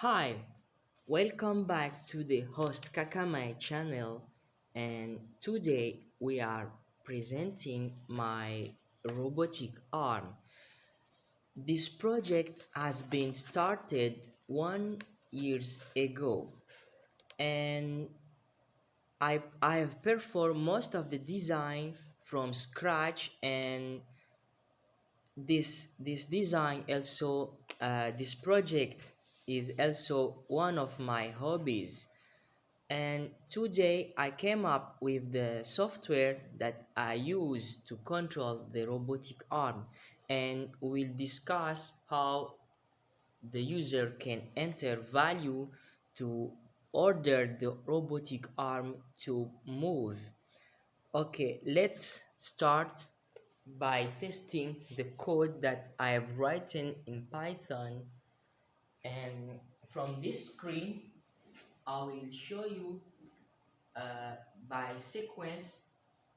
Hi, welcome back to the host Kakamai channel, and today we are presenting my robotic arm. This project has been started 1 years ago, and I have performed most of the design from scratch, and this design also this project is also one of my hobbies. And today I came up with the software that I use to control the robotic arm, and we'll discuss how the user can enter value to order the robotic arm to move. Okay, let's start by testing the code that I have written in Python. And from this screen I will show you uh, by sequence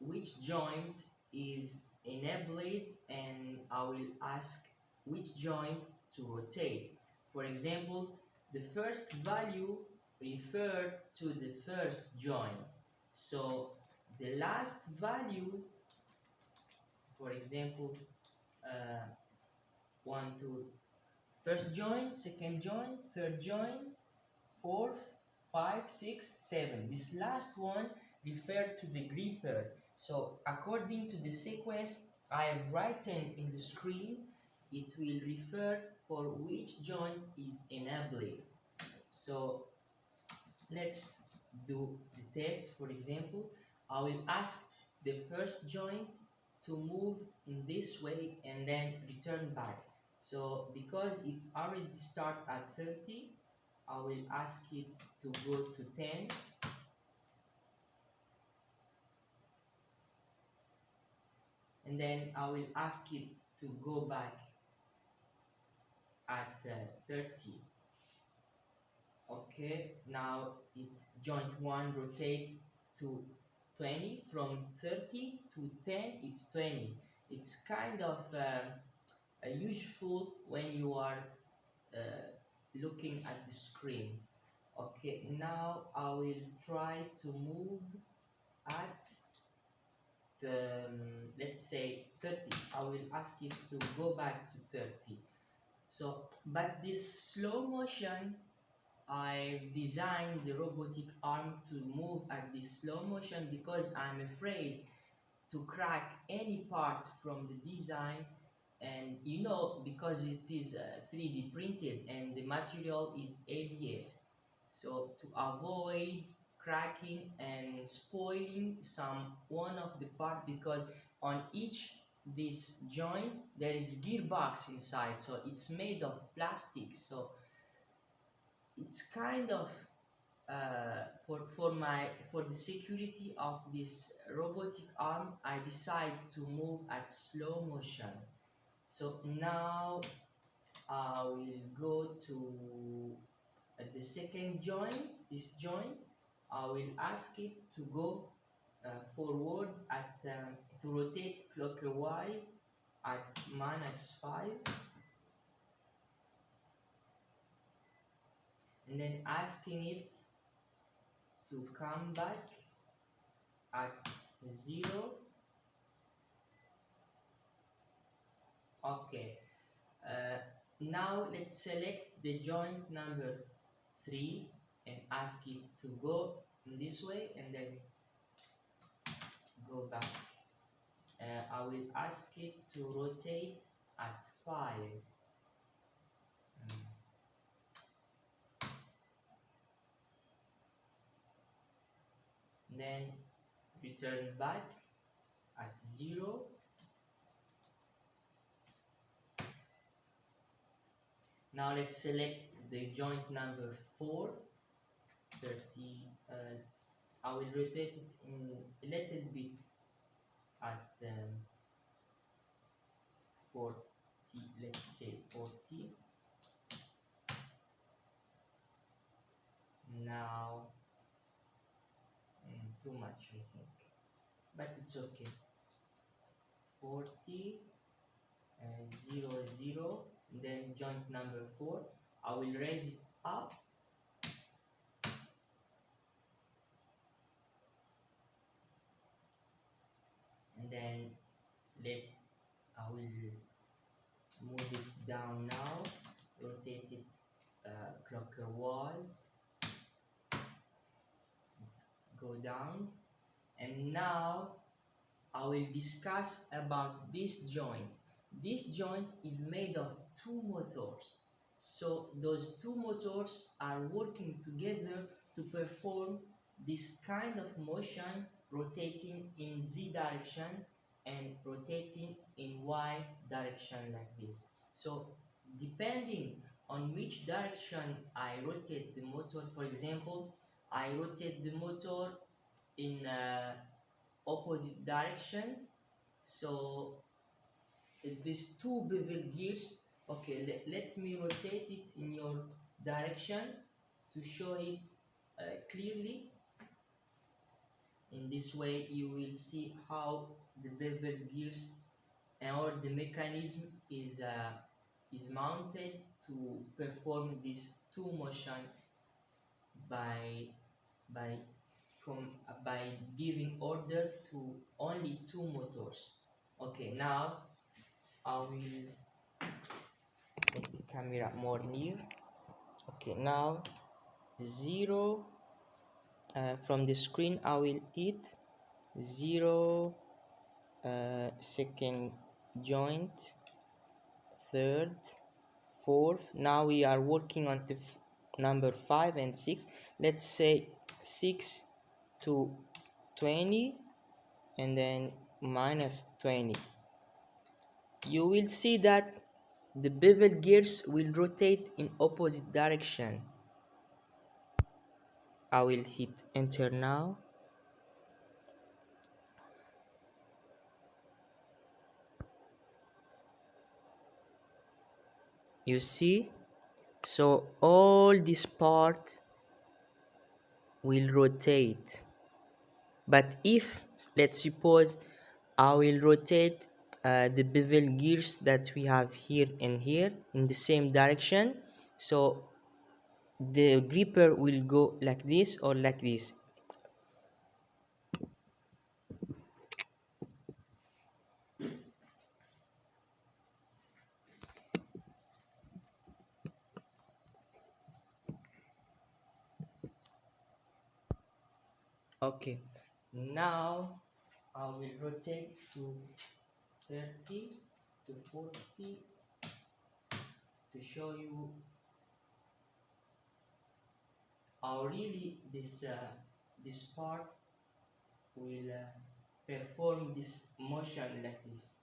which joint is enabled, and I will ask which joint to rotate. For example, the first value refer to the first joint, so the last value, for example, uh, 1 2 first joint, second joint, third joint, fourth, 5, 6, 7. This last one referred to the gripper. So according to the sequence I have written in the screen, it will refer for which joint is enabled. So let's do the test. For example, I will ask the first joint to move in this way and then return back. So because it's already start at 30, I will ask it to go to 10, and then I will ask it to go back at 30. Okay, now it joint 1 rotate to 20, from 30 to 10 it's 20. It's kind of useful when you are uh, looking at the screen. Okay, now I will try to move at let's say 30. I will ask it to go back to 30. So but this slow motion, I designed the robotic arm to move at this slow motion because I'm afraid to crack any part from the design. And because it is 3D printed and the material is ABS, so to avoid cracking and spoiling some one of the part, because on each this joint there is gearbox inside, so it's made of plastic. So it's kind of for the security of this robotic arm, I decide to move at slow motion. So now I will go to the second joint. This joint, I will ask it to go forward at to rotate clockwise at -5, and then asking it to come back at 0. Okay, uh, now let's select the joint number 3 and ask it to go in this way and then go back. I will ask it to rotate at 5. Mm. Then return back at 0. Now let's select the joint number 4, 30. I will rotate it in a little bit at 40, let's say 40. Now, too much I think, but it's okay. 40, 0 0, then joint number 4. I will raise it up, and then let I will move it down now, rotate it clockwise. Let's go down, and now I will discuss about this joint. This joint is made of two motors. So those two motors are working together to perform this kind of motion, rotating in Z direction and rotating in Y direction like this. So depending on which direction I rotate the motor, for example, I rotate the motor in opposite direction, so these two bevel gears, okay, let me rotate it in your direction to show it clearly. In this way you will see how the bevel gears or the mechanism is mounted to perform this two motion by by by giving order to only two motors. Okay, now I will make the camera more near. Okay, now zero, from the screen I will hit zero, second joint, third, fourth. Now we are working on the number 5 and 6. Let's say 6 to 20 and then minus 20. You will see that the bevel gears will rotate in opposite direction. I will hit enter now. You see, so all this part will rotate, but if, let's suppose, I will rotate the bevel gears that we have here and here in the same direction, so the gripper will go like this or like this. Okay, now I will rotate to 30 to 40 to show you how really this part will perform this motion like this.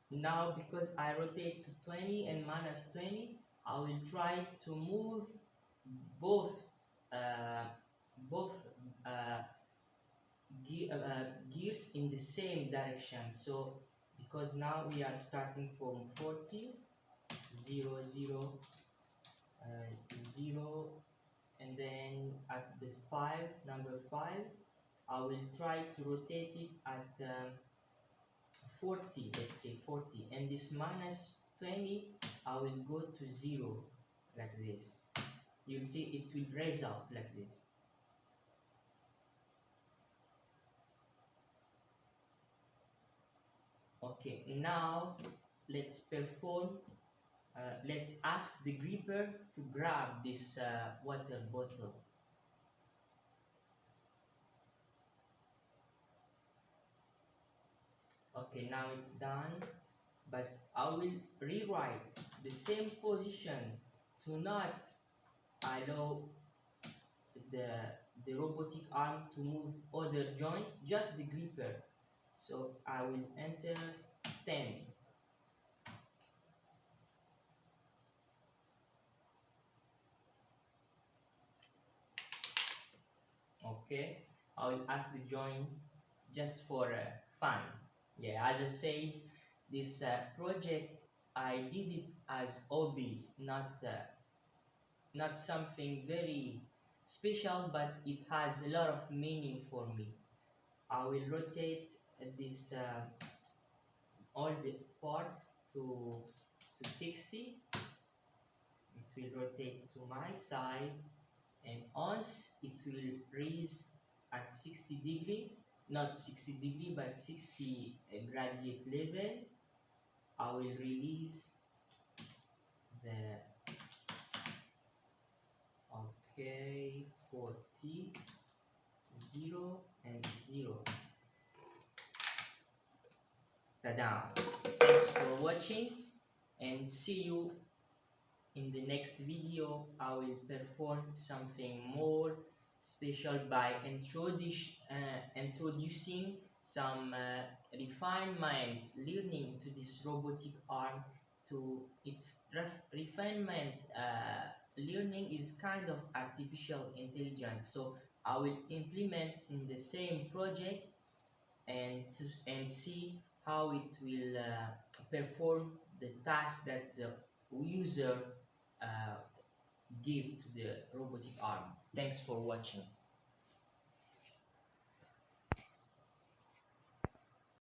Now because I rotate to 20 and minus 20, I will try to move both uh, both uh, gears in the same direction. So because now we are starting from 40, 0, 0, 0, and then at the 5, number 5, I will try to rotate it at 40, let's say 40, and this minus 20, I will go to 0 like this. You'll see it will raise up like this. Okay, now let's perform, let's ask the gripper to grab this water bottle. Okay, now it's done, but I will rewrite the same position to not allow the the robotic arm to move other joint, just the gripper. So I will enter 10. Okay, I will ask the join just for fun. Yeah, as I said, this project I did it as hobbies, not something very special, but it has a lot of meaning for me. I will rotate this all the part to 60, it will rotate to my side, and once it will raise at 60 degree, not 60 degree but 60 graduate level, I will release the, okay, 40, 0 and 0. Tada! Thanks for watching, and see you in the next video. I will perform something more special by introducing some refinement learning to this robotic arm. To its refinement learning is kind of artificial intelligence, so I will implement in the same project and see how it will perform the task that the user uh, give to the robotic arm. Thanks for watching.